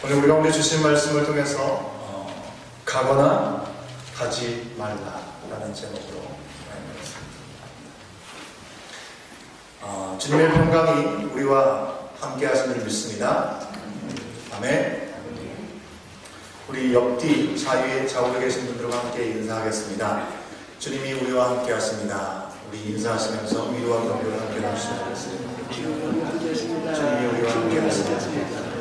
오늘 우리 가운데 주신 말씀을 통해서 가거나 가지 말라라는 제목으로 말씀드립니다. 주님의 평강이 우리와 함께 하심을 믿습니다. 아멘. 우리 옆뒤 좌우에 계신 분들과 함께 인사하겠습니다. 주님이 우리와 함께 하십니다. 우리 인사하시면서 위로와 격려를 함께 나누시면 되겠습니다. 주님이 우리와 함께 하십니다. 주님이 우리와 함께 하십니다.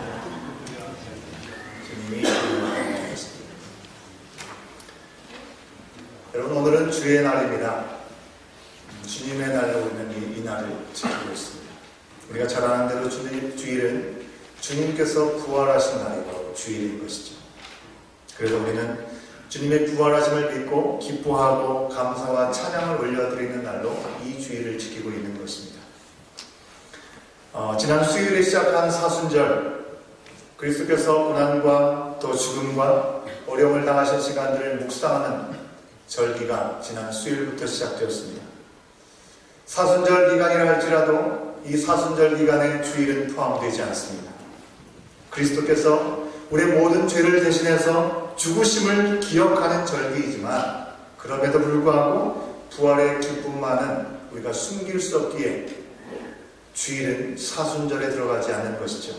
여러분, 오늘은 주의 날입니다. 주님의 날로 우리는 이 날을 지키고 있습니다. 우리가 잘 아는 대로 주일은 주님께서 부활하신 날이고 주일인 것이죠. 그래서 우리는 주님의 부활하심을 믿고 기뻐하고 감사와 찬양을 올려드리는 날로 이 주일을 지키고 있는 것입니다. 지난 수요일에 시작한 사순절, 그리스도께서 고난과 또 죽음과 어려움을 당하신 시간들을 묵상하는 절기가 지난 수요일부터 시작되었습니다. 사순절 기간이라 할지라도 이 사순절 기간에 주일은 포함되지 않습니다. 그리스도께서 우리의 모든 죄를 대신해서 죽으심을 기억하는 절기이지만 그럼에도 불구하고 부활의 기쁨만은 우리가 숨길 수 없기에 주일은 사순절에 들어가지 않는 것이죠.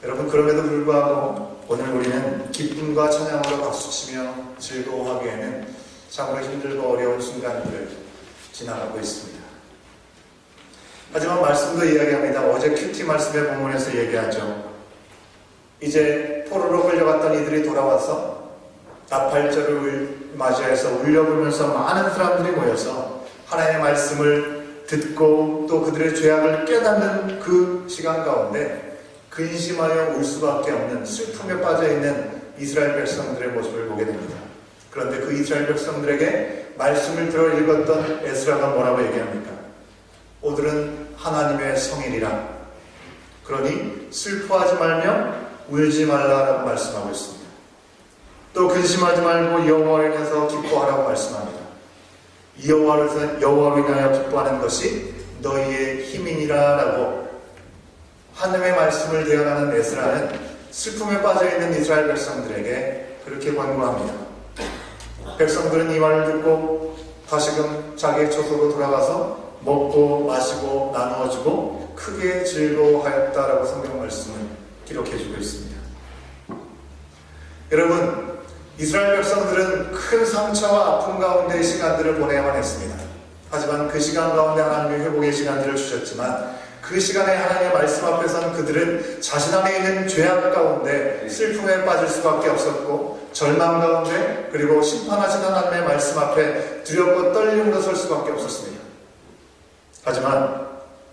여러분, 그럼에도 불구하고 오늘 우리는 기쁨과 찬양으로 박수치며 즐거워하기에는 참으로 힘들고 어려운 순간들을 지나가고 있습니다. 하지만 말씀도 이야기합니다. 어제 큐티 말씀의 본문에서 얘기하죠. 이제 포로로 끌려갔던 이들이 돌아와서 나팔절을 맞이해서 울려불면서 많은 사람들이 모여서 하나님의 말씀을 듣고 또 그들의 죄악을 깨닫는 그 시간 가운데 근심하여 울 수밖에 없는 슬픔에 빠져있는 이스라엘 백성들의 모습을 보게 됩니다. 그런데 그 이스라엘 백성들에게 말씀을 들어 읽었던 에스라가 뭐라고 얘기합니까? 오늘은 하나님의 성일이라, 그러니 슬퍼하지 말며 울지 말라라고 말씀하고 있습니다. 또 근심하지 말고 여호와로 인해서 기뻐하라고 말씀합니다. 여호와로 인하여 기뻐하는 것이 너희의 힘이니라라고 하나님의 말씀을 대언하는 에스라는 슬픔에 빠져있는 이스라엘 백성들에게 그렇게 권고합니다. 백성들은 이 말을 듣고 다시금 자기의 처소로 돌아가서 먹고 마시고 나누어주고 크게 즐거워하였다라고 성경 말씀을 기록해주고 있습니다. 여러분, 이스라엘 백성들은 큰 상처와 아픔 가운데의 시간들을 보내야만 했습니다. 하지만 그 시간 가운데 하나님의 회복의 시간들을 주셨지만 그 시간에 하나님의 말씀 앞에서는 그들은 자신 안에 있는 죄악 가운데 슬픔에 빠질 수밖에 없었고 절망 가운데 그리고 심판하신 하나님의 말씀 앞에 두렵고 떨림으로 설 수밖에 없었습니다. 하지만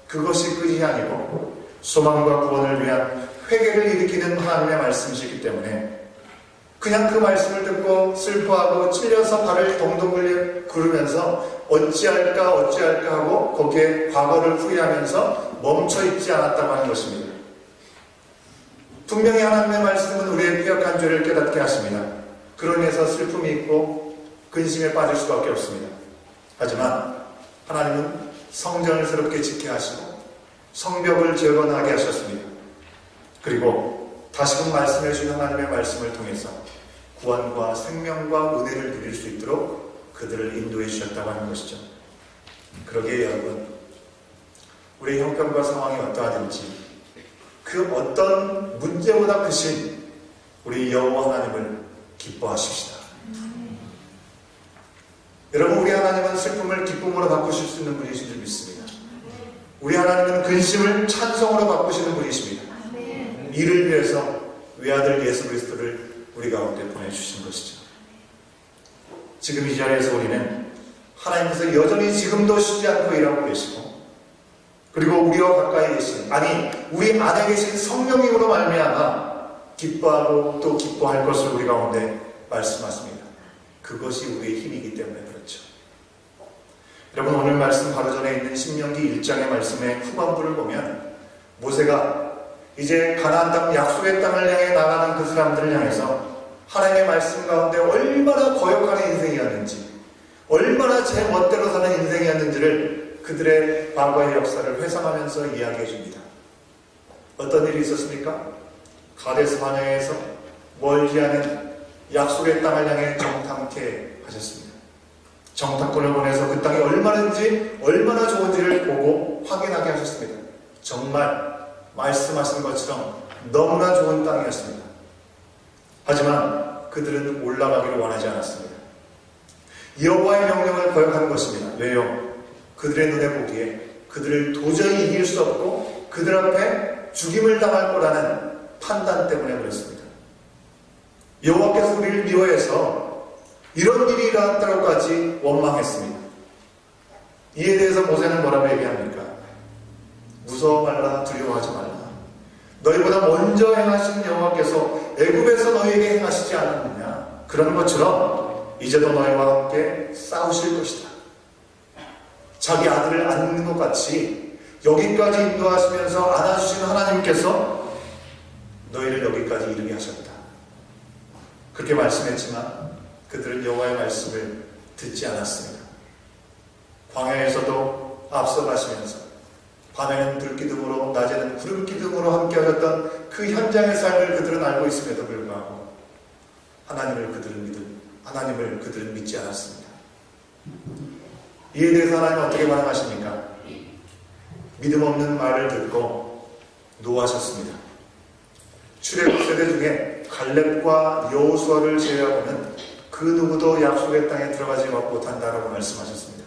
그것이 끝이 아니고 소망과 구원을 위한 회개를 일으키는 하나님의 말씀이시기 때문에 그냥 그 말씀을 듣고 슬퍼하고 찔려서 발을 동동 구르면서 어찌할까 하고 거기에 과거를 후회하면서 멈춰있지 않았다고 하는 것입니다. 분명히 하나님의 말씀은 우리의 피역한 죄를 깨닫게 하십니다. 그로 인해서 슬픔이 있고 근심에 빠질 수밖에 없습니다. 하지만 하나님은 성전을 새롭게 짓게 하시고 성벽을 재건하게 하셨습니다. 그리고 다시금 말씀해 주신 하나님의 말씀을 통해서 구원과 생명과 은혜를 누릴 수 있도록 그들을 인도해 주셨다고 하는 것이죠. 그러기에 여러분, 우리의 형편과 상황이 어떠하든지 그 어떤 문제보다 크신 우리 여호와 하나님을 기뻐하십시다. 여러분, 우리 하나님은 슬픔을 기쁨으로 바꾸실 수 있는 분이신 줄 믿습니다. 우리 하나님은 근심을 찬송으로 바꾸시는 분이십니다. 이를 위해서 외아들 예수 그리스도를 우리 가운데 보내주신 것이죠. 지금 이 자리에서 우리는 하나님께서 여전히 지금도 쉬지 않고 일하고 계시고 그리고 우리와 가까이 계신, 아니 우리 안에 계신 성령님으로 말미암아 기뻐하고 또 기뻐할 것을 우리 가운데 말씀하십니다. 그것이 우리의 힘이기 때문에 그렇죠. 여러분, 오늘 말씀 바로 전에 있는 신명기 1장의 말씀의 후반부를 보면 모세가 이제 가나안 땅 약속의 땅을 향해 나가는 그 사람들을 향해서 하나님의 말씀 가운데 얼마나 거역하는 인생이었는지, 얼마나 제 멋대로 사는 인생이었는지를 그들의 과거의 역사를 회상하면서 이야기해 줍니다. 어떤 일이 있었습니까? 1년 4개월 동안 400명의 이스라엘 백성들을 40년을 가데스 바네아에서 멀지 않은 약속의 땅을 향해 정탐케 하셨습니다. 정탐꾼을 보내서 그 땅이 얼마나 좋은지를 보고 확인하게 하셨습니다. 정말 말씀하신 것처럼 너무나 좋은 땅이었습니다. 하지만 그들은 올라가기를 원하지 않았습니다. 여호와의 명령을 거역하는 것입니다. 왜요? 그들의 눈에 보기에 그들을 도저히 이길 수 없고 그들 앞에 죽임을 당할 거라는 판단 때문에 그렇습니다. 여호와께서 우리를 미워해서 이런 일이 일어났다고까지 원망했습니다. 이에 대해서 모세는 뭐라고 얘기합니까? 무서워 말라, 두려워하지 말라. 너희보다 먼저 행하신 여호와께서 애굽에서 너희에게 행하시지 않았느냐? 그런 것처럼 이제도 너희와 함께 싸우실 것이다. 자기 아들을 안는 것 같이 여기까지 인도하시면서 안아주신 하나님께서 너희를 여기까지 이르게 하셨다. 그렇게 말씀했지만 그들은 여호와의 말씀을 듣지 않았습니다. 광야에서도 앞서가시면서 밤에는 불기둥으로 낮에는 구름기둥으로 함께 하셨던 그 현장의 삶을 그들은 알고 있음에도 불구하고 하나님을 그들은 믿지 않았습니다. 이에 대해서 하나님은 어떻게 반응하십니까? 믿음 없는 말을 듣고 노하셨습니다. 출애굽 세대 중에 갈렙과 여호수아를 제외하고는 그 누구도 약속의 땅에 들어가지 못한다라고 말씀하셨습니다.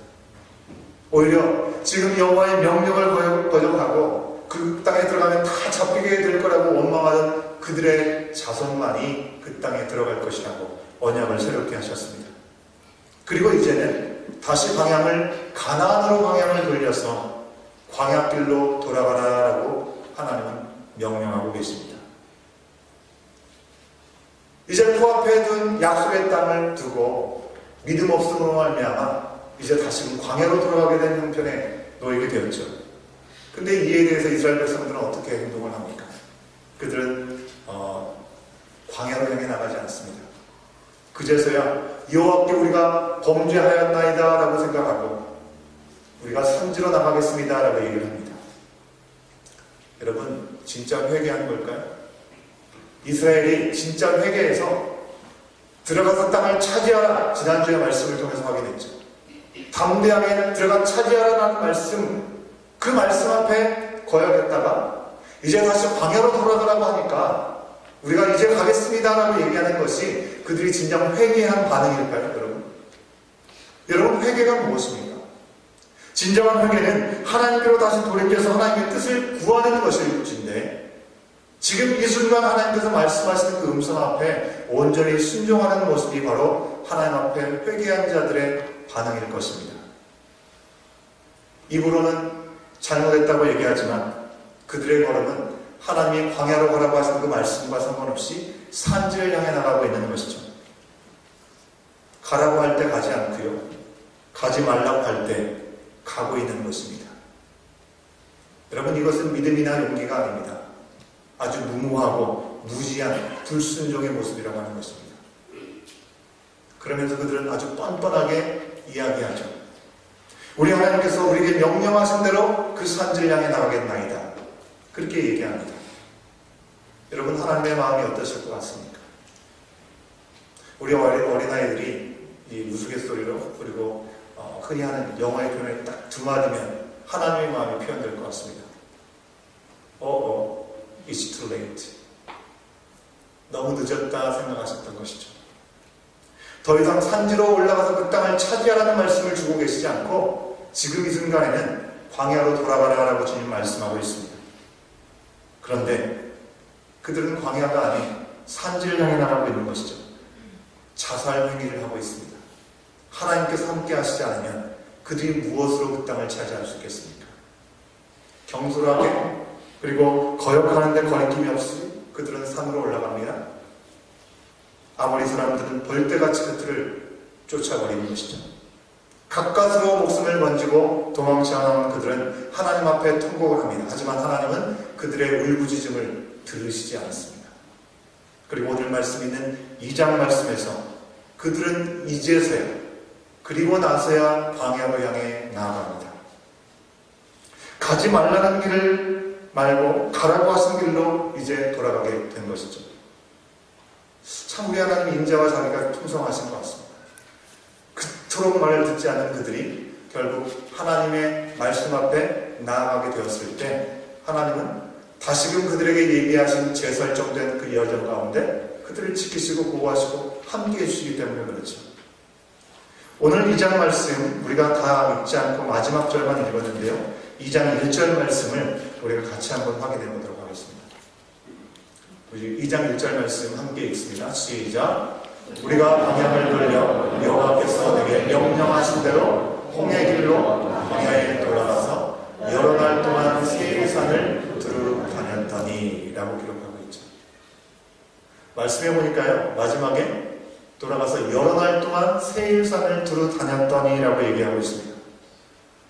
오히려 지금 여호와의 명령을 거역하고 그 땅에 들어가면 다 잡히게 될 거라고 원망하던 그들의 자손만이 그 땅에 들어갈 것이라고 언약을 새롭게 하셨습니다. 그리고 이제는 다시 가나안으로 방향을 돌려서 광야길로 돌아가라라고 하나님은 명령하고 계십니다. 이제 코앞에 둔 약속의 땅을 두고 믿음 없음으로 말미암아 이제 다시금 광야로 돌아가게 된 형편에 놓이게 되었죠. 근데 이에 대해서 이스라엘 백성들은 어떻게 행동을 합니까? 그들은 광야로 향해 나가지 않습니다. 그제서야 여호와께 우리가 범죄하였나이다 라고 생각하고 우리가 산지로 나가겠습니다 라고 얘기를 합니다. 여러분, 진짜 회개한 걸까요? 이스라엘이 진짜 회개해서 들어가서 땅을 차지하라, 지난주에 말씀을 통해서 확인했죠. 담대하게 들어가 차지하라는 말씀, 그 말씀 앞에 거역했다가 이제 다시 광야로 돌아가라고 하니까 우리가 이제 가겠습니다라고 얘기하는 것이 그들이 진정 회개한 반응일까요, 여러분? 여러분, 회개가 무엇입니까? 진정한 회개는 하나님께로 다시 돌이켜서 하나님의 뜻을 구하는 것일진데 지금 이 순간 하나님께서 말씀하시는 그 음성 앞에 온전히 순종하는 모습이 바로 하나님 앞에 회개한 자들의 반응일 것입니다. 입으로는 잘못했다고 얘기하지만 그들의 걸음은 하나님이 광야로 가라고 하신 그 말씀과 상관없이 산지를 향해 나가고 있는 것이죠. 가라고 할 때 가지 않고요, 가지 말라고 할 때 가고 있는 것입니다. 여러분, 이것은 믿음이나 용기가 아닙니다. 아주 무모하고 무지한 불순종의 모습이라고 하는 것입니다. 그러면서 그들은 아주 뻔뻔하게 이야기하죠. 우리 하나님께서 우리에게 명령하신 대로 그 산지를 향해 나가겠나이다. 그렇게 얘기합니다. 여러분, 하나님의 마음이 어떠실 것 같습니까? 우리 어린아이들이 이 우스갯소리로 그리고 흔히 하는 영어의 표현이 딱 두 마디면 하나님의 마음이 표현될 것 같습니다. It's too late. 너무 늦었다 생각하셨던 것이죠. 더 이상 산지로 올라가서 그 땅을 차지하라는 말씀을 주고 계시지 않고 지금 이 순간에는 광야로 돌아가라라고 주님 말씀하고 있습니다. 그런데 그들은 광야가 아닌 산지를 향해 나가고 있는 것이죠. 자살 행위를 하고 있습니다. 하나님께서 함께 하시지 않으면 그들이 무엇으로 그 땅을 차지할 수 있겠습니까? 경솔하게 그리고 거역하는데 거리낌이 없이 그들은 산으로 올라갑니다. 아모리 사람들은 벌떼같이 그들을 쫓아버리는 것이죠. 가까스로 목숨을 건지고 도망치 않아온 그들은 하나님 앞에 통곡을 합니다. 하지만 하나님은 그들의 울부짖음을 들으시지 않았습니다. 그리고 오늘 말씀 있는 2장 말씀에서 그들은 이제서야 그리고 나서야 광야로 향해 나아갑니다. 가지 말라는 길을 말고 가라고 하신 길로 이제 돌아가게 된 것이죠. 참 우리 하나님 인자와 자비가 풍성하신 것 같습니다. 그토록 말을 듣지 않은 그들이 결국 하나님의 말씀 앞에 나아가게 되었을 때 하나님은 다시금 그들에게 예비하신 재설정된 그 여정 가운데 그들을 지키시고 보호하시고 함께 해주시기 때문에 그렇죠. 오늘 2장 말씀 우리가 다 읽지 않고 마지막 절만 읽었는데요. 2장 1절 말씀을 우리가 같이 한번 확인해 보도록 하겠습니다. 우리 2장 1절 말씀 함께 읽습니다. 시작. 우리가 방향을 돌려 여호와께서 내게 명령하신 대로 홍해 길로 광야에 돌아가서 여러 날 동안 세일산을 두루 다녔더니 라고 기록하고 있죠. 말씀해 보니까요. 마지막에 돌아가서 여러 날 동안 세일산을 두루 다녔더니 라고 얘기하고 있습니다.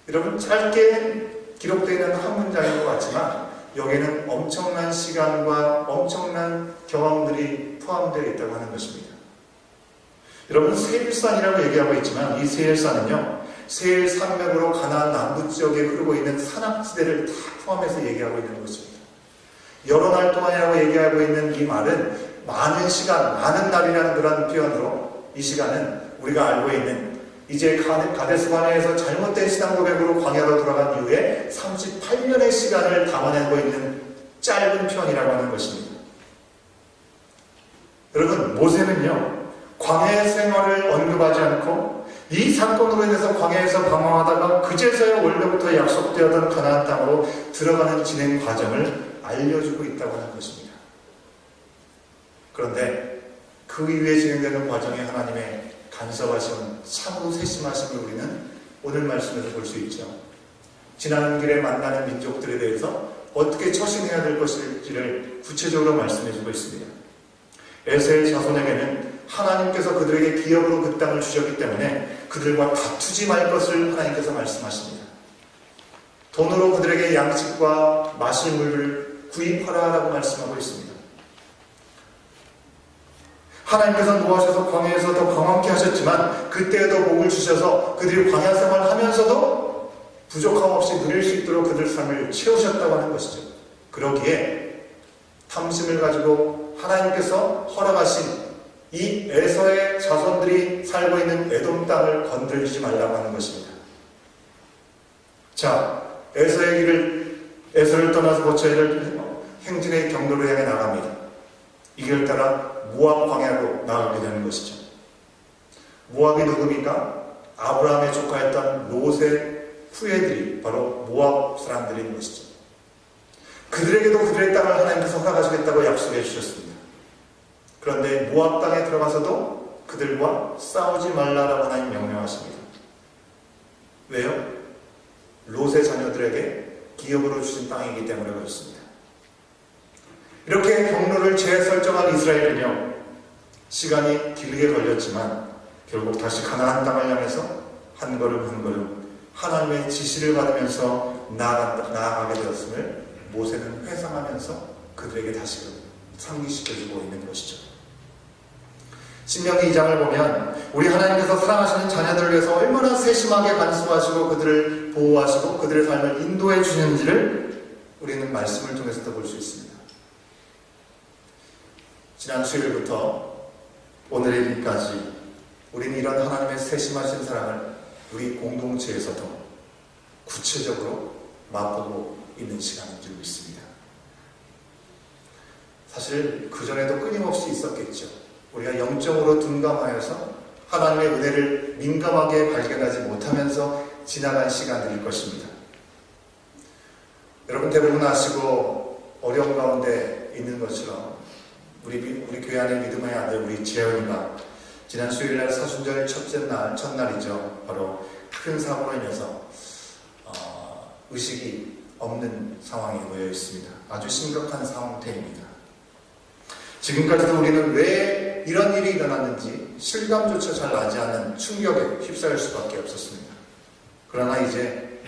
여러분 짧게 기록되어 있는 한 문장인 것 같지만 여기에는 엄청난 시간과 엄청난 경험들이 포함되어 있다고 하는 것입니다. 여러분 세일산이라고 얘기하고 있지만 이 세일산은요 세일 산맥으로 가나안 남부 지역에 흐르고 있는 산악지대를 다 포함해서 얘기하고 있는 것입니다. 여러 날 동안이라고 얘기하고 있는 이 말은 많은 시간, 많은 날이라는 그런 표현으로 이 시간은 우리가 알고 있는 이제 가데스 바네에서 잘못된 신앙 고백으로 광야로 돌아간 이후에 38년의 시간을 담아내고 있는 짧은 표현이라고 하는 것입니다. 여러분 모세는요 광야의 생활을 언급하지 않고 이 사건으로 인해서 광야에서 방황하다가 그제서야 원래부터 약속되었던 가나안 땅으로 들어가는 진행 과정을 알려주고 있다고 하는 것입니다. 그런데 그 이후에 진행되는 과정에 하나님의 간섭하심은 참으로 세심하심을 우리는 오늘 말씀에서 볼 수 있죠. 지나는 길에 만나는 민족들에 대해서 어떻게 처신해야 될 것일지를 구체적으로 말씀해주고 있습니다. 에서의 자손에게는 하나님께서 그들에게 기업으로 그 땅을 주셨기 때문에 그들과 다투지 말 것을 하나님께서 말씀하십니다. 돈으로 그들에게 양식과 마실 물을 구입하라 라고 말씀하고 있습니다. 하나님께서 노하셔서 광야에서 더 광활케 하셨지만 그때에도 복을 주셔서 그들이 광야 생활을 하면서도 부족함 없이 누릴 수 있도록 그들 삶을 채우셨다고 하는 것이죠. 그러기에 탐심을 가지고 하나님께서 허락하신 이 에서의 자손들이 살고 있는 에돔 땅을 건드리지 말라고 하는 것입니다. 자, 에서를 떠나서 거쳐야 될 행진의 경로를 향해 나갑니다. 이 길을 따라 모압 광야로 나가게 되는 것이죠. 모압이 누굽니까? 아브라함의 조카였던 롯의 후예들이 바로 모압 사람들인 것이죠. 그들에게도 그들의 땅을 하나님께서 허락하시겠다고 약속해 주셨습니다. 그런데 모압 땅에 들어가서도 그들과 싸우지 말라라고 하나님 명령하십니다. 왜요? 롯의 자녀들에게 기업으로 주신 땅이기 때문에 그렇습니다. 이렇게 경로를 재설정한 이스라엘은요, 시간이 길게 걸렸지만 결국 다시 가나안 땅을 향해서 한 걸음 한 걸음 하나님의 지시를 받으면서 나아가게 되었음을 모세는 회상하면서 그들에게 다시금 상기시켜주고 있는 것이죠. 신명기 2장을 보면 우리 하나님께서 사랑하시는 자녀들을 위해서 얼마나 세심하게 간수하시고 그들을 보호하시고 그들의 삶을 인도해 주시는지를 우리는 말씀을 통해서도 볼 수 있습니다. 지난 수요일부터 오늘의 일까지 우리는 이런 하나님의 세심하신 사랑을 우리 공동체에서도 구체적으로 맛보고 있는 시간인 줄 믿습니다. 사실 그전에도 끊임없이 있었겠죠. 우리가 영적으로 둔감하여서 하나님의 은혜를 민감하게 발견하지 못하면서 지나간 시간들일 것입니다. 여러분 대부분 아시고 어려운 가운데 있는 것처럼 우리 교회 안의 믿음의 아들 우리 재현이가 지난 수요일날 사순절 첫날이죠. 바로 큰 사고로 인해서 의식이 없는 상황에 놓여 있습니다. 아주 심각한 상태입니다. 지금까지도 우리는 왜 이런 일이 일어났는지 실감조차 잘 나지 않는 충격에 휩싸일 수밖에 없었습니다. 그러나 이제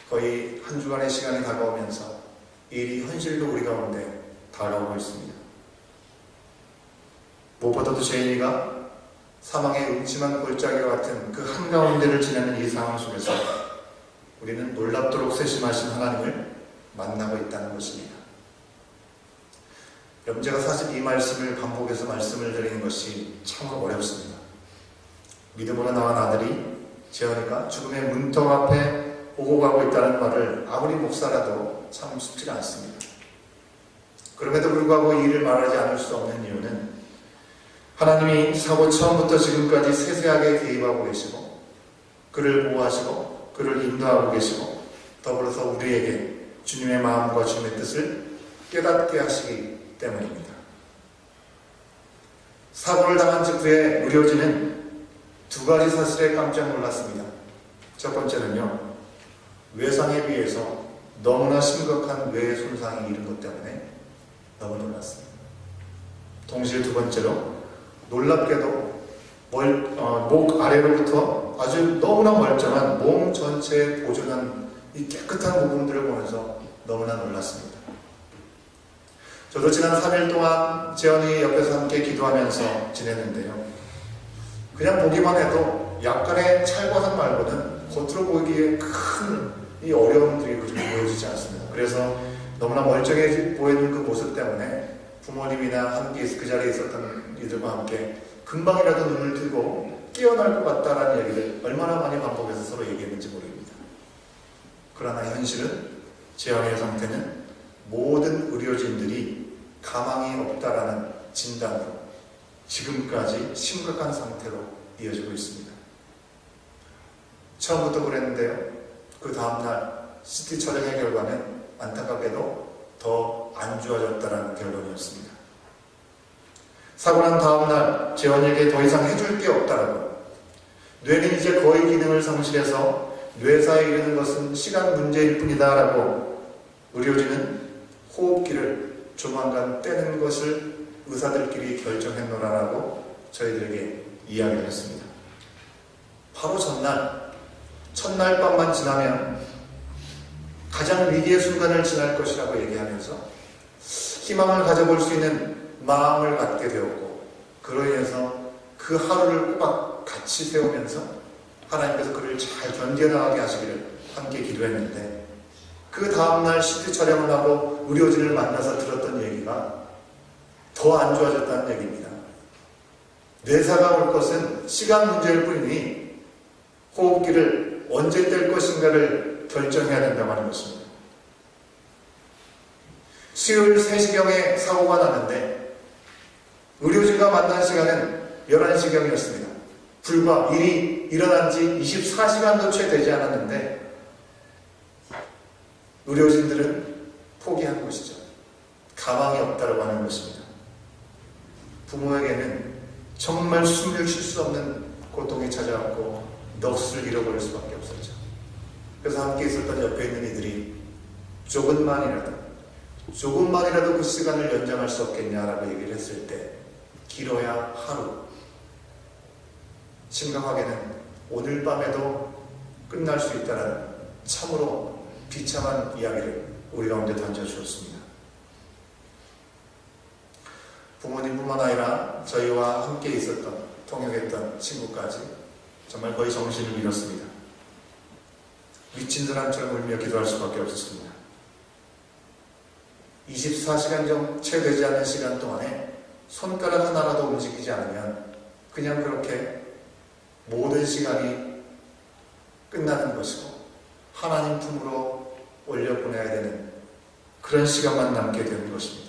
거의 한 주간의 시간이 다가오면서 일이 현실도 우리 가운데 다가오고 있습니다. 무엇보다도 제인이가 사망의 음침한 골짜기와 같은 그 한가운데를 지내는 이 상황 속에서 우리는 놀랍도록 세심하신 하나님을 만나고 있다는 것입니다. 여러분, 제가 사실 이 말씀을 반복해서 말씀을 드리는 것이 참으로 어렵습니다. 믿음으로 낳은 아들이 재현이가 죽음의 문턱 앞에 오고 가고 있다는 말을 아무리 목사라도 참 쉽지가 않습니다. 그럼에도 불구하고 이 일을 말하지 않을 수 없는 이유는 하나님이 사고 처음부터 지금까지 세세하게 개입하고 계시고 그를 보호하시고 그를 인도하고 계시고 더불어서 우리에게 주님의 마음과 주님의 뜻을 깨닫게 하시기 때문입니다. 사고를 당한 직후에 의료진은 두 가지 사실에 깜짝 놀랐습니다. 첫 번째는요, 외상에 비해서 너무나 심각한 뇌 손상이 이른 것 때문에 너무 놀랐습니다. 동시에 두 번째로 놀랍게도 목 아래로부터 아주 너무나 멀쩡한 몸 전체에 보존한 이 깨끗한 부분들을 보면서 너무나 놀랐습니다. 저도 지난 3일 동안 재현이 옆에서 함께 기도하면서 지냈는데요. 그냥 보기만 해도 약간의 찰과상 말고는 겉으로 보이기에 큰 이 어려움들이 보여지지 않습니다. 그래서 너무나 멀쩡해 보이는 그 모습 때문에 부모님이나 함께 그 자리에 있었던 이들과 함께 금방이라도 눈을 뜨고 깨어날 것 같다라는 얘기를 얼마나 많이 반복해서 서로 얘기했는지 모릅니다. 그러나 현실은 재현의 상태는 모든 의료진들이 가망이 없다라는 진단으로 지금까지 심각한 상태로 이어지고 있습니다. 처음부터 그랬는데요. 그 다음날 CT 촬영의 결과는 안타깝게도 더 안 좋아졌다는 결론이었습니다. 사고 난 다음날 재현이에게 더 이상 해줄 게 없다라고, 뇌는 이제 거의 기능을 상실해서 뇌사에 이르는 것은 시간 문제일 뿐이다라고 의료진은 호흡기를 조만간 떼는 것을 의사들끼리 결정했노라라고 저희들에게 이야기를 했습니다. 바로 첫날 밤만 지나면 가장 위기의 순간을 지날 것이라고 얘기하면서 희망을 가져볼 수 있는 마음을 갖게 되었고, 그로 인해서 그 하루를 꼬박 같이 세우면서 하나님께서 그를 잘 견뎌나가게 하시기를 함께 기도했는데, 그 다음날 CT 촬영을 하고 의료진을 만나서 들었던 얘기가 더 안 좋아졌다는 얘기입니다. 뇌사가 올 것은 시간 문제일 뿐이니 호흡기를 언제 뗄 것인가를 결정해야 된다고 하는 것입니다. 수요일 3시경에 사고가 났는데 의료진과 만난 시간은 11시경이었습니다. 불과 일이 일어난 지 24시간도 채 되지 않았는데 의료진들은 포기한 것이죠. 가망이 없다고 하는 것입니다. 부모에게는 정말 숨을 쉴 수 없는 고통이 찾아왔고 넋을 잃어버릴 수밖에 없었죠. 그래서 함께 있었던 옆에 있는 이들이 조금만이라도 그 시간을 연장할 수 없겠냐라고 얘기를 했을 때 길어야 하루, 심각하게는 오늘 밤에도 끝날 수 있다는 참으로 비참한 이야기를 우리 가운데 던져주었습니다. 부모님뿐만 아니라 저희와 함께 있었던, 통역했던 친구까지 정말 거의 정신을 잃었습니다. 미친 사람처럼 울며 기도할 수밖에 없었습니다. 24시간 좀 채 되지 않은 시간 동안에 손가락 하나라도 움직이지 않으면 그냥 그렇게 모든 시간이 끝나는 것이고 하나님 품으로 올려보내야 되는 그런 시간만 남게 되는 것입니다.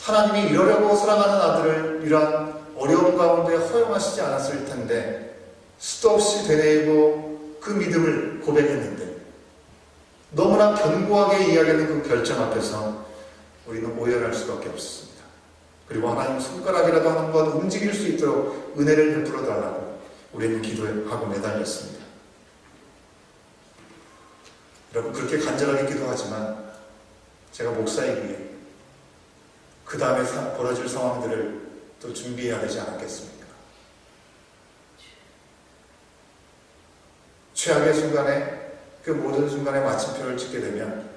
하나님이 이러려고 사랑하는 아들을 이러한 어려움 가운데 허용하시지 않았을 텐데 수도 없이 되뇌이고 그 믿음을 고백했는데 너무나 견고하게 이야기하는 그 결정 앞에서 우리는 오열할 수밖에 없었습니다. 그리고 하나님 손가락이라도 한 번 움직일 수 있도록 은혜를 베풀어 달라고 우리는 기도하고 매달렸습니다. 여러분, 그렇게 간절하게 기도하지만 제가 목사이기에 그 다음에 벌어질 상황들을 또 준비해야 되지 않겠습니까? 최악의 순간에 그 모든 순간에 마침표를 찍게 되면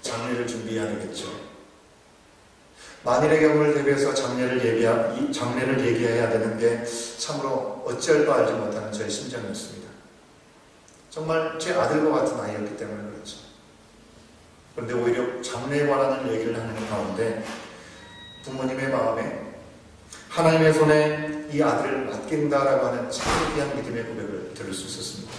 장례를 준비해야 되겠죠. 만일의 경우를 대비해서 장례를 얘기해야 되는 게 참으로 어찌할 바 알지 못하는 저의 심정이었습니다. 정말 제 아들과 같은 아이였기 때문에 그렇죠. 그런데 오히려 장래에 관한 얘기를 하는 가운데 부모님의 마음에 하나님의 손에 이 아들을 맡긴다라고 하는 참 귀한 믿음의 고백을 들을 수 있었습니다.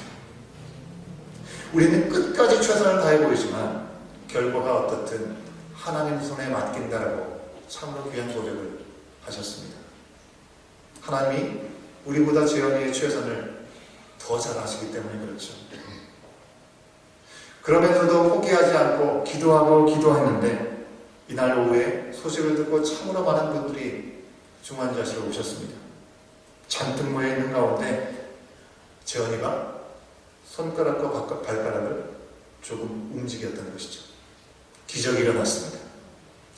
우리는 끝까지 최선을 다해 보이지만 결과가 어떻든 하나님 손에 맡긴다라고 참으로 귀한 고백을 하셨습니다. 하나님이 우리보다 재현이의 최선을 더 잘하시기 때문에 그렇죠. 그러면서도 포기하지 않고 기도했는데 이날 오후에 소식을 듣고 참으로 많은 분들이 중환자실에 오셨습니다. 잔뜩 모여 있는 가운데 재현이가 손가락과 발가락을 조금 움직였던 것이죠. 기적이 일어났습니다.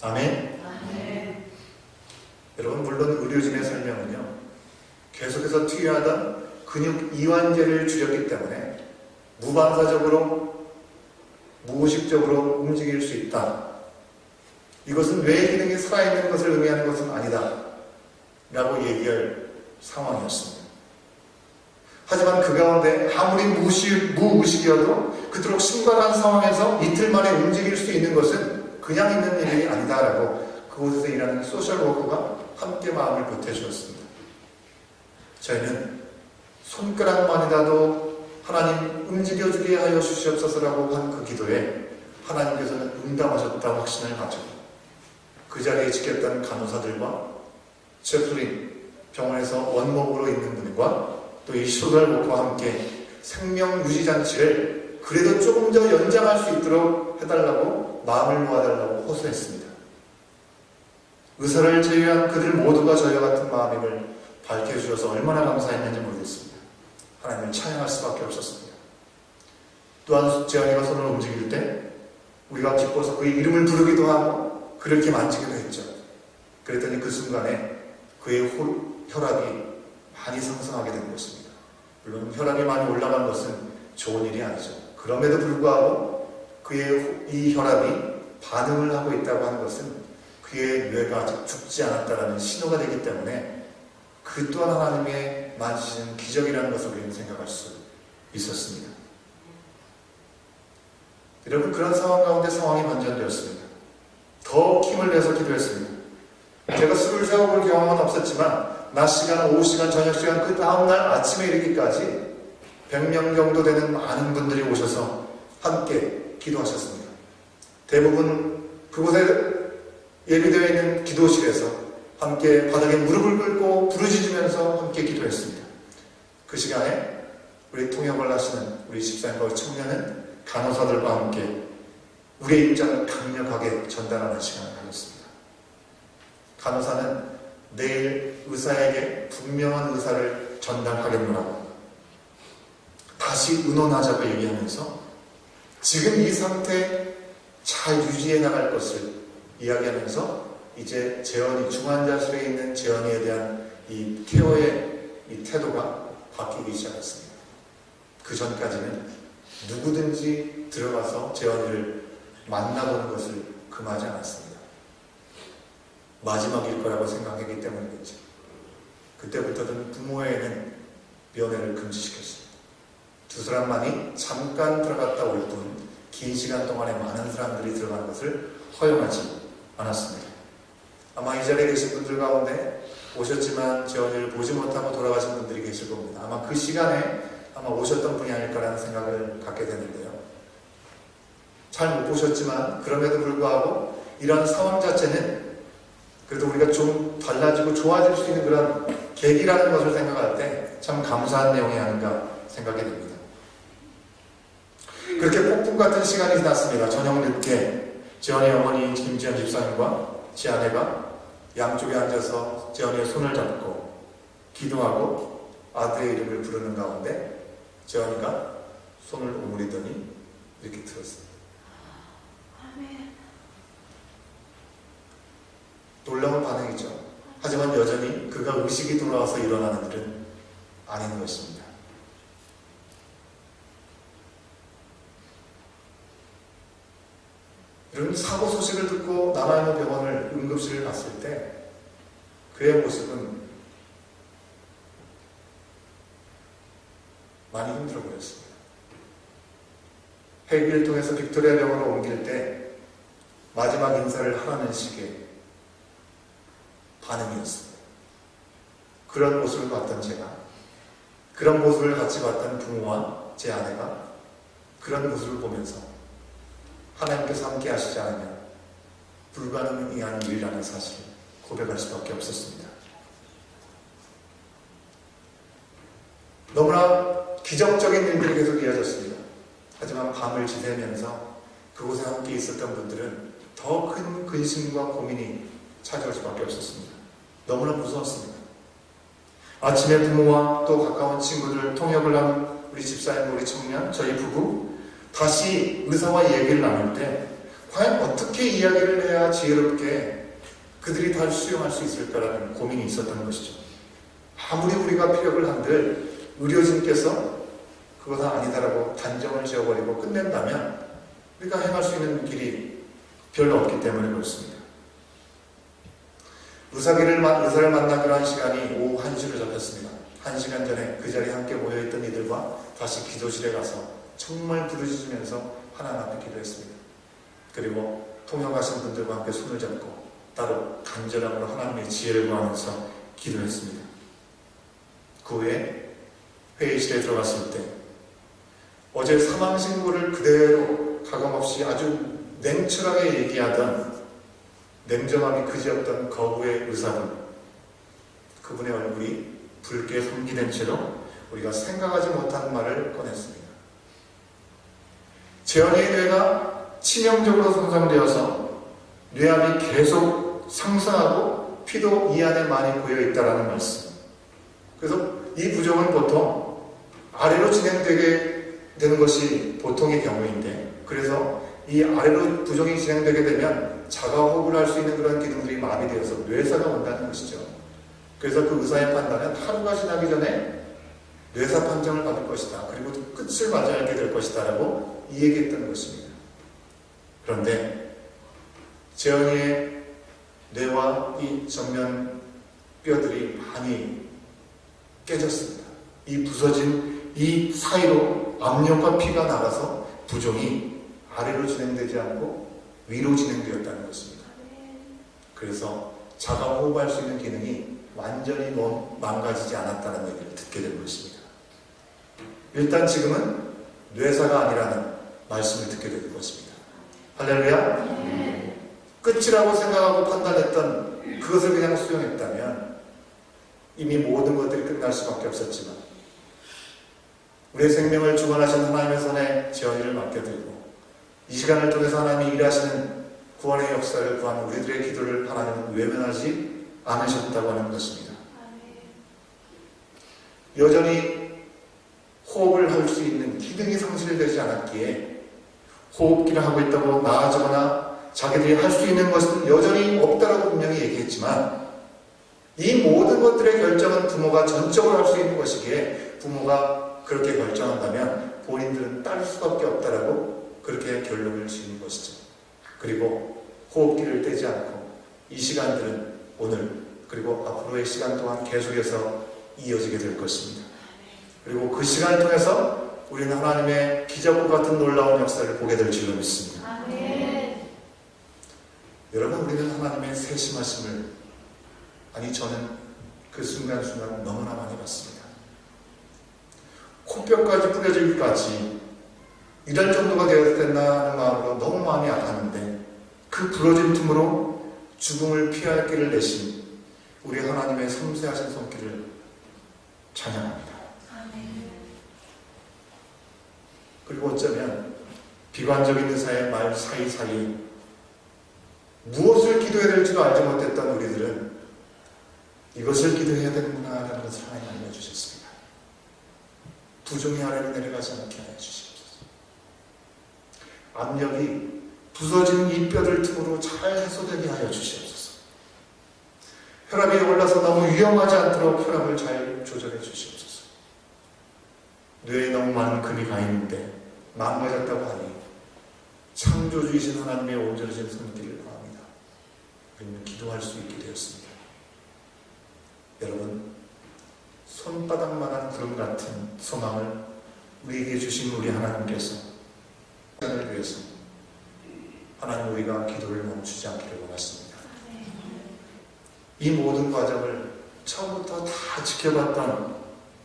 아멘. 아멘. 여러분, 물론 의료진의 설명은요, 계속해서 투여하던 근육 이완제를 줄였기 때문에 무방사적으로 무의식적으로 움직일 수 있다. 이것은 뇌 기능이 살아있는 것을 의미하는 것은 아니다 라고 얘기할 상황이었습니다. 하지만 그 가운데 아무리 무의식이어도 그토록 심각한 상황에서 이틀 만에 움직일 수 있는 것은 그냥 있는 일이 아니다라고 그곳에서 일하는 소셜워커가 함께 마음을 보태주었습니다. 저희는 손가락만이라도 하나님 움직여주게 하여 주시옵소서라고 한 그 기도에 하나님께서는 응답하셨다 확신을 가지고 그 자리에 지켰던 간호사들과 채플린 병원에서 원목으로 있는 분과 또 이 소셜워커와 함께 생명유지장치를 그래도 조금 더 연장할 수 있도록 해달라고 마음을 모아달라고 호소했습니다. 의사를 제외한 그들 모두가 저희와 같은 마음임을 밝혀주셔서 얼마나 감사했는지 모르겠습니다. 하나님을 찬양할 수밖에 없었습니다. 또한 재현이가 손을 움직일 때 우리가 기뻐서 그의 이름을 부르기도 하고 그렇게 만지기도 했죠. 그랬더니 그 순간에 그의 혈압이 많이 상승하게 된 것입니다. 물론 혈압이 많이 올라간 것은 좋은 일이 아니죠. 그럼에도 불구하고 그의 이 혈압이 반응을 하고 있다고 하는 것은 그의 뇌가 아직 죽지 않았다는 신호가 되기 때문에 그 또한 하나님의 만지시는 기적이라는 것을 우리는 생각할 수 있었습니다. 여러분, 그런 상황 가운데 상황이 반전되었습니다. 더 힘을 내서 기도했습니다. 제가 술을 세워볼 경험은 없었지만 낮 시간, 오후 시간, 저녁 시간, 그 다음날 아침에 이르기까지 100명 정도 되는 많은 분들이 오셔서 함께 기도하셨습니다. 대부분 그곳에 예비되어 있는 기도실에서 함께 바닥에 무릎을 꿇고 부르짖으면서 함께 기도했습니다. 그 시간에 우리 통역을 하시는 우리 집사님과 청년은 간호사들과 함께 우리의 입장을 강력하게 전달하는 시간을 가졌습니다. 간호사는 내일 의사에게 분명한 의사를 전달하겠노라고 다시 의논하자고 얘기하면서 지금 이 상태 잘 유지해 나갈 것을 이야기하면서 이제 재현이 중환자실에 있는 재현이에 대한 이 케어의 이 태도가 바뀌기 시작했습니다. 그 전까지는 누구든지 들어가서 재현이를 만나보는 것을 금하지 않았습니다. 마지막일 거라고 생각했기 때문이겠죠. 그때부터는 부모에게는 면회를 금지시켰습니다. 두 사람만이 잠깐 들어갔다 올 뿐 긴 시간 동안에 많은 사람들이 들어가는 것을 허용하지 않았습니다. 아마 이 자리에 계신 분들 가운데 오셨지만 재현이를 보지 못하고 돌아가신 분들이 계실 겁니다. 아마 그 시간에 아마 오셨던 분이 아닐까라는 생각을 갖게 되는데요. 잘 못 보셨지만 그럼에도 불구하고 이런 상황 자체는 그래도 우리가 좀 달라지고 좋아질 수 있는 그런 계기라는 것을 생각할 때 참 감사한 내용이 아닌가 생각이 됩니다. 그렇게 폭풍 같은 시간이 지났습니다. 저녁 늦게 재현이 어머니 김지연 집사님과 제 아내가 양쪽에 앉아서 재현이의 손을 잡고 기도하고 아들의 이름을 부르는 가운데 재현이가 손을 오므리더니 이렇게 들었습니다. 놀라운 반응이죠. 하지만 여전히 그가 의식이 돌아와서 일어나는 일은 아닌 것입니다. 이런 사고 소식을 듣고 남아있는 병원을 응급실을 갔을 때 그의 모습은 많이 힘들어 보였습니다. 헬기를 통해서 빅토리아 병원으로 옮길 때 마지막 인사를 하라는 식의 반응이었습니다. 그런 모습을 봤던 제가, 그런 모습을 같이 봤던 부모와 제 아내가 그런 모습을 보면서 하나님께서 함께 하시지 않으면 불가능한 일이라는 사실을 고백할 수밖에 없었습니다. 너무나 기적적인 일들이 계속 이어졌습니다. 하지만 밤을 지새면서 그곳에 함께 있었던 분들은 더 큰 근심과 고민이 찾아올 수밖에 없었습니다. 너무나 무서웠습니다. 아침에 부모와 또 가까운 친구들, 통역을 한 우리 집사님, 우리 청년, 저희 부부 다시 의사와 얘기를 나눌 때 과연 어떻게 이야기를 해야 지혜롭게 그들이 다 수용할 수 있을까라는 고민이 있었던 것이죠. 아무리 우리가 피력을 한들 의료진께서 그것은 아니다라고 단정을 지어버리고 끝낸다면 우리가 행할 수 있는 길이 별로 없기 때문에 그렇습니다. 의사를 만나기로 한 시간이 오후 1시로 잡혔습니다. 1시간 전에 그 자리에 함께 모여있던 이들과 다시 기도실에 가서 정말 부르짖으면서 하나님 앞에 기도했습니다. 그리고 통역하신 분들과 함께 손을 잡고 따로 간절함으로 하나님의 지혜를 구하면서 기도했습니다. 그 후에 회의실에 들어갔을 때 어제 사망 신고를 그대로 가감없이 아주 냉철하게 얘기하던 냉정함이 그지없던 거부의 의사분, 그분의 얼굴이 붉게 섬기된 채로 우리가 생각하지 못한 말을 꺼냈습니다. 재현이의 뇌가 치명적으로 손상되어서 뇌암이 계속 상승하고 피도 이 안에 많이 고여있다는 말씀. 그래서 이 부종은 보통 아래로 진행되게 되는 것이 보통의 경우인데, 그래서 이 아래로 부종이 진행되게 되면 자가호흡을 할 수 있는 그런 기능들이 마비되어서 뇌사가 온다는 것이죠. 그래서 그 의사의 판단은 하루가 지나기 전에 뇌사 판정을 받을 것이다. 그리고 끝을 맞이하게 될 것이다 라고 얘기했던 것입니다. 그런데 재현이의 뇌와 이 정면 뼈들이 많이 깨졌습니다. 이 부서진 이 사이로 압력과 피가 나가서 부종이 아래로 진행되지 않고 위로 진행되었다는 것입니다. 그래서 자가호흡할 수 있는 기능이 완전히 망가지지 않았다는 얘기를 듣게 된 것입니다. 일단 지금은 뇌사가 아니라는 말씀을 듣게 된 것입니다. 할렐루야. 끝이라고 생각하고 판단했던 그것을 그냥 수용했다면 이미 모든 것들이 끝날 수밖에 없었지만 우리의 생명을 주관하신 하나님의 손에 재현이를 맡겨드리고 이 시간을 통해서 하나님이 일하시는 구원의 역사를 구한 우리들의 기도를 하나님은 외면하지 않으셨다고 하는 것입니다. 여전히 호흡을 할 수 있는 기능이 상실되지 않았기에 호흡기를 하고 있다고 나아지거나 자기들이 할 수 있는 것은 여전히 없다라고 분명히 얘기했지만 이 모든 것들의 결정은 부모가 전적으로 할 수 있는 것이기에 부모가 그렇게 결정한다면 본인들은 따를 수밖에 없다라고 그렇게 결론을 지은 것이죠. 그리고 호흡기를 떼지 않고 이 시간들은 오늘 그리고 앞으로의 시간 동안 계속해서 이어지게 될 것입니다. 그리고 그 시간을 통해서 우리는 하나님의 기적과 같은 놀라운 역사를 보게 될 줄로 믿습니다. 아멘. 여러분, 우리는 하나님의 세심하심을 저는 그 순간순간 너무나 많이 봤습니다. 코뼈까지 부러지기까지 이럴 정도가 되었겠나 하는 마음으로 너무 마음이 아팠는데 그 부러진 틈으로 죽음을 피할 길을 내신 우리 하나님의 섬세하신 손길을 찬양합니다. 그리고 어쩌면 비관적인 의사의 말 사이사이 무엇을 기도해야 될지도 알지 못했던 우리들은 이것을 기도해야 되는구나 라는 것을 하나님 알려주셨습니다. 부종이 아래로 내려가지 않게 하여 주시옵소서. 압력이 부서진 이 뼈들 틈으로 잘 해소되게 하여 주시옵소서. 혈압이 올라서 너무 위험하지 않도록 혈압을 잘 조절해 주시옵소서. 뇌에 너무 많은 금이 가 있는데 망가졌다고 하니 창조 창조주이신 하나님의 온전하신 손길을 바랍니다. 우리는 기도할 수 있게 되었습니다. 여러분, 손바닥만한 구름 같은 소망을 우리에게 주신 우리 하나님께서 시간을 위해서 하나님 우리가 기도를 멈추지 않기를 원하십니다. 이 모든 과정을 처음부터 다 지켜봤던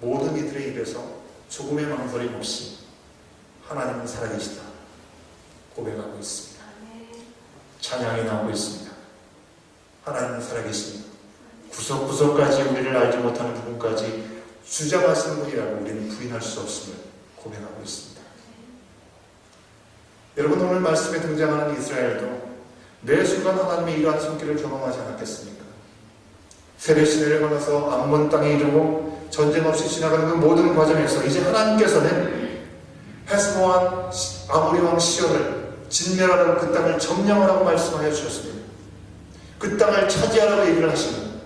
모든 이들의 입에서 조금의 망설임 없이 하나님은 살아계시다 고백하고 있습니다. 찬양이 나오고 있습니다. 하나님은 살아계십니다. 구석구석까지 우리를 알지 못하는 부분까지 주장하시는 분이라고 우리는 부인할 수 없음을 고백하고 있습니다. 여러분, 오늘 말씀에 등장하는 이스라엘도 매 순간 하나님의 이러한 손길을 경험하지 않았겠습니까? 세례 시내를 건너서 암몬 땅에 이르고 전쟁 없이 지나가는 그 모든 과정에서 이제 하나님께서는 헤스보한 아모리 왕 시온을 진멸하라고 그 땅을 점령하라고 말씀하여 주셨습니다. 그 땅을 차지하라고 얘기를 하시는,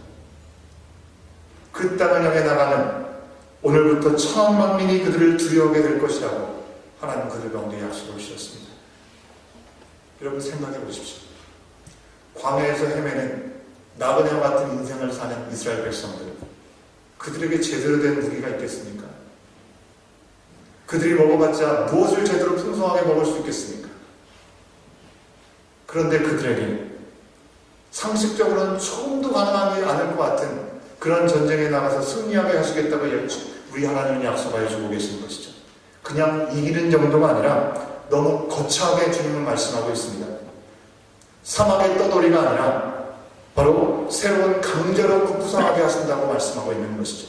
그 땅을 향해 나가는 오늘부터 천만민이 그들을 두려워하게 될 것이라고 하나님 그들 가운데 약속을 주셨습니다. 여러분, 생각해 보십시오. 광야에서 헤매는 나그네와 같은 인생을 사는 이스라엘 백성들, 그들에게 제대로 된 무기가 있겠습니까? 그들이 먹어봤자 무엇을 제대로 풍성하게 먹을 수 있겠습니까? 그런데 그들에게 상식적으로는 조금도 가능하지 않을 것 같은 그런 전쟁에 나가서 승리하게 하시겠다고 우리 하나님은 약속하여 주고 계신 것이죠. 그냥 이기는 정도가 아니라 너무 거창하게 주님은 말씀하고 있습니다. 사막의 떠돌이가 아니라 바로 새로운 강제로 급부상하게 하신다고 말씀하고 있는 것이죠.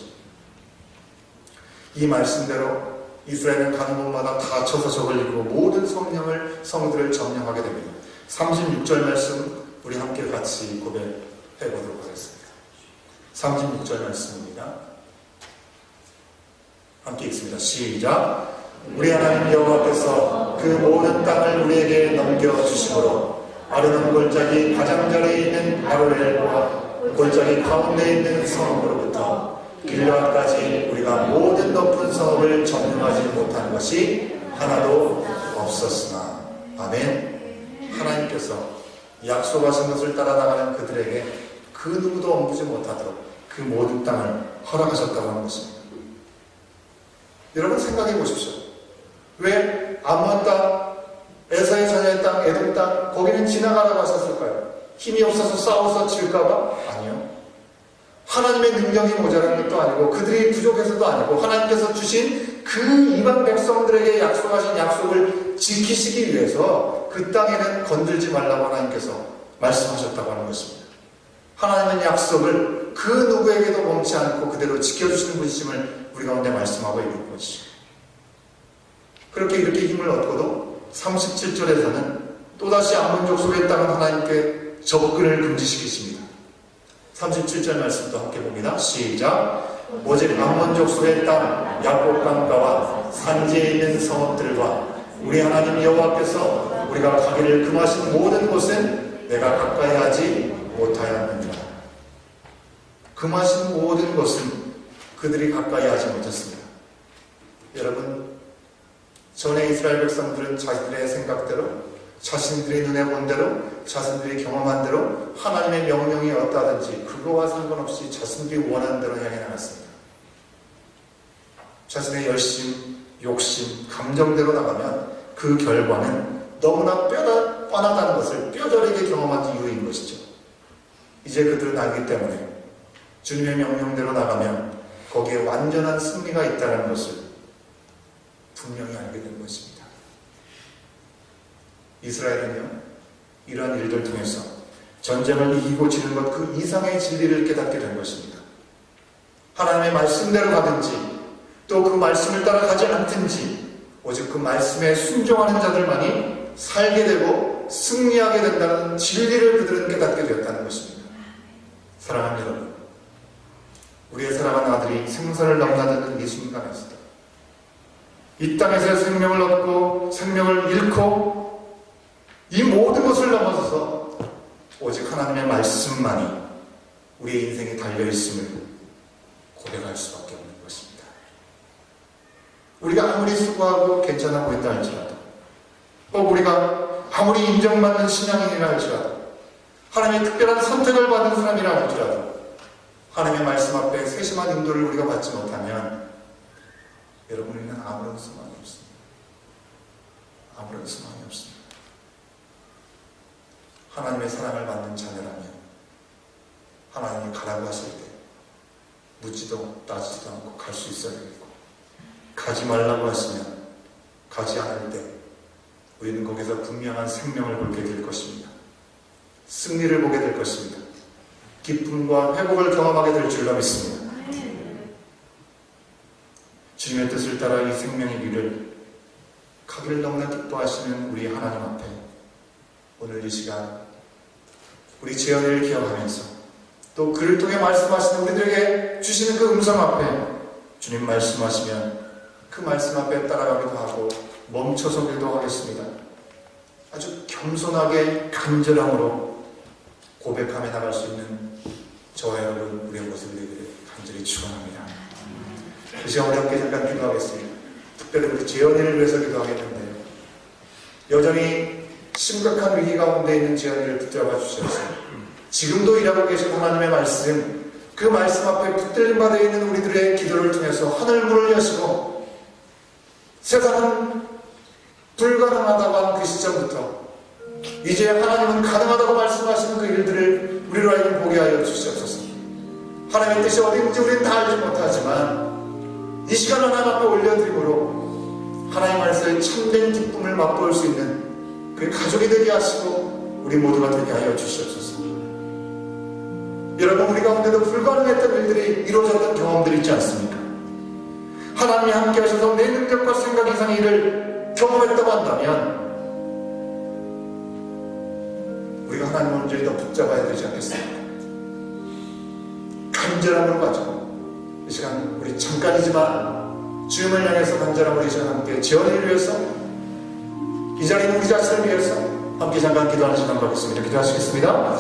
이 말씀대로 이스라엘은 가는 곳마다 다 쳐서 적을 이루고 모든 성들을 점령하게 됩니다. 36절 말씀 우리 함께 같이 고백해 보도록 하겠습니다. 36절 말씀입니다. 함께 읽습니다. 시작. 우리 하나님 여호와께서 그 모든 땅을 우리에게 넘겨주심으로 아르논 골짜기 가장자리에 있는 아로엘과 골짜기 가운데 있는 성읍으로부터 길르앗까지 우리가 모든 높은 성읍을 점령하지 못한 것이 하나도 없었으나. 아멘. 하나님께서 약속하신 것을 따라 나가는 그들에게 그 누구도 엉두지 못하도록 그 모든 땅을 허락하셨다고 하는 것입니다. 여러분, 생각해 보십시오. 왜 아모한 땅, 에사의 자녀의 땅, 에돔 땅, 거기는 지나가라고 하셨을까요? 힘이 없어서 싸워서 질까봐? 아니요. 하나님의 능력이 모자란 것도 아니고 그들이 부족해서도 아니고 하나님께서 주신 그 이방 백성들에게 약속하신 약속을 지키시기 위해서 그 땅에는 건들지 말라고 하나님께서 말씀하셨다고 하는 것입니다. 하나님은 약속을 그 누구에게도 멈지 않고 그대로 지켜주시는 분이심을 우리 가운데 말씀하고 있는 것이죠. 그렇게 이렇게 힘을 얻고도 37절에서는 또다시 암몬 족속의 땅은 하나님께 접근을 금지시키십니다. 37절 말씀도 함께 봅니다. 시작. 오직 암몬 족속의 땅 야곱 강가와 산지에 있는 성읍들과 우리 하나님 여호와께서 우리가 가기를 금하신 모든 곳은 내가 가까이 하지 못하였느니라. 금하신 모든 것은 그들이 가까이 하지 못했습니다. 여러분, 전에 이스라엘 백성들은 자신들의 생각대로, 자신들의 눈에 본 대로, 자신들이 경험한 대로 하나님의 명령이 어떠하든지 그거와 상관없이 자신들이 원하는 대로 향해 나갔습니다. 자신의 열심, 욕심, 감정대로 나가면 그 결과는 너무나 뻔하다는 것을 뼈저리게 경험한 이유인 것이죠. 이제 그들은 알기 때문에 주님의 명령대로 나가면 거기에 완전한 승리가 있다는 것을 분명히 알게 된 것입니다. 이스라엘은요, 이러한 일들 통해서 전쟁을 이기고 지는 것 그 이상의 진리를 깨닫게 된 것입니다. 하나님의 말씀대로 가든지 또 그 말씀을 따라 가지 않든지 오직 그 말씀에 순종하는 자들만이 살게 되고 승리하게 된다는 진리를 그들은 깨닫게 되었다는 것입니다. 사랑하는 여러분, 우리의 사랑하는 아들이 생선을 넘나드는 이 순간에서 이 땅에서의 생명을 얻고 생명을 잃고 이 모든 것을 넘어서서 오직 하나님의 말씀만이 우리의 인생에 달려있음을 고백할 수밖에 없는 것입니다. 우리가 아무리 수고하고 괜찮아 보인다 할지라도 또 우리가 아무리 인정받는 신앙인이라 할지라도, 하나님의 특별한 선택을 받은 사람이라 할지라도 하나님의 말씀 앞에 세심한 인도를 우리가 받지 못하면 여러분, 우리는 아무런 소망이 없습니다. 아무런 소망이 없습니다. 하나님의 사랑을 받는 자녀라면 하나님이 가라고 하실 때 묻지도 따지지도 않고 갈 수 있어야 되겠고, 가지 말라고 하시면 가지 않을 때 우리는 거기서 분명한 생명을 보게 될 것입니다. 승리를 보게 될 것입니다. 기쁨과 회복을 경험하게 될 줄로 믿습니다. 주님의 뜻을 따라 이 생명의 길을 가기를 너무나 기뻐하시는 우리 하나님 앞에 오늘 이 시간 우리 재현을 기억하면서 또 그를 통해 말씀하시는 우리들에게 주시는 그 음성 앞에 주님 말씀하시면 그 말씀 앞에 따라가기도 하고 멈춰서 기도하겠습니다. 아주 겸손하게 간절함으로 고백하며 나갈 수 있는 저와 여러분, 우리의 모습을 되기를 간절히 축원합니다. 이 시간 우리 함께 잠깐 기도하겠습니다. 특별히 우리 재현이를 위해서 기도하겠는데요, 여전히 심각한 위기 가운데 있는 재현이를 붙들어봐 주셔서 지금도 일하고 계신 하나님의 말씀, 그 말씀 앞에 붙들림 받아 있는 우리들의 기도를 통해서 하늘 문을 여시고 세상은 불가능하다고 하는 그 시점부터 이제 하나님은 가능하다고 말씀하시는 그 일들을 우리로 하여금 보게 하여 주시옵소서. 하나님의 뜻이 어딘지 우리는 다 알지 못하지만 이 시간을 하나님 앞에 올려드림으로 하나님 말씀의 참된 기쁨을 맛볼 수 있는 그 가족이 되게 하시고 우리 모두가 되게 하여 주시옵소서. 여러분, 우리 가운데도 불가능했던 일들이 이루어졌던 경험들이 있지 않습니까? 하나님이 함께 하셔서 내 능력과 생각 이상의 일을 경험했다고 한다면 우리가 하나님 문제를 더 붙잡아야 되지 않겠습니까? 간절함으로 가지고 이 시간 우리 잠깐이지만 주님을 향해서 간절함으로 이 시간 함께 지원을 위해서, 이 자리는 우리 자신을 위해서 함께 잠깐 기도하는 시간 갖겠습니다. 기도하시겠습니다.